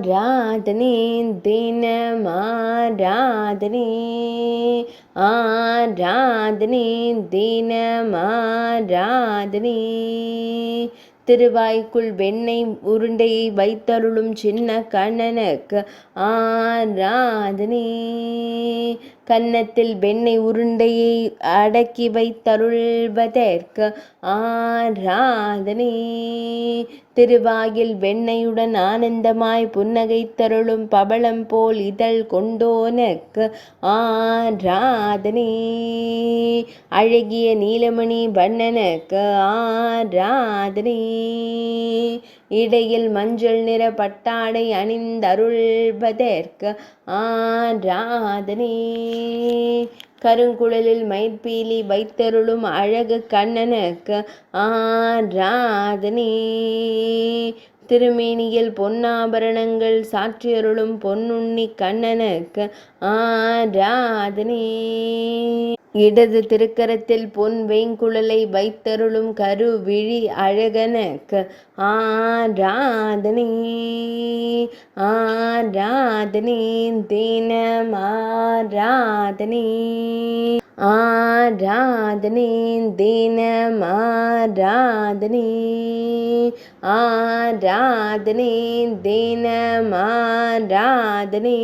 ஆராதனே தினமாராதனே ஆராதனே தினமாராதனே திருவாய்க்குள் வெண்ணெய் உருண்டையை வைத்தருளும் சின்ன கண்ணனுக்கு ஆராதனே கன்னத்தில் வெண்ணெய் உருண்டையை அடக்கி வைத்தருள்வதற்கு ஆராதனே திருவாயில் வெண்ணையுடன் ஆனந்தமாய் புன்னகைத்தருளும் பவளம் போல் இதழ் கொண்டோனுக்கு ஆராதனே அழகிய நீலமணி வண்ணனுக்கு ஆராதனே இடையில் மஞ்சள் நிற பட்டாடை அணிந்தருள்வதற்கு ஆராதனே கருங்குழலில் மயிற்பீலி வைத்தருளும் அழகு கண்ணனுக்கு ஆராதனே திருமேனியில் பொன்னாபரணங்கள் சாற்றியருளும் பொன்னுண்ணி கண்ணனுக்கு ஆராதனே இடது திருக்கரத்தில் பொன் வேங்குழலை வைத்தருளும் கருவிழி அழகனுக்கு ஆராதனே ஆராதனே தினம் ஆராதனே ஆராதனே தினம் ஆராதனே ஆராதனே தினம் ஆராதனே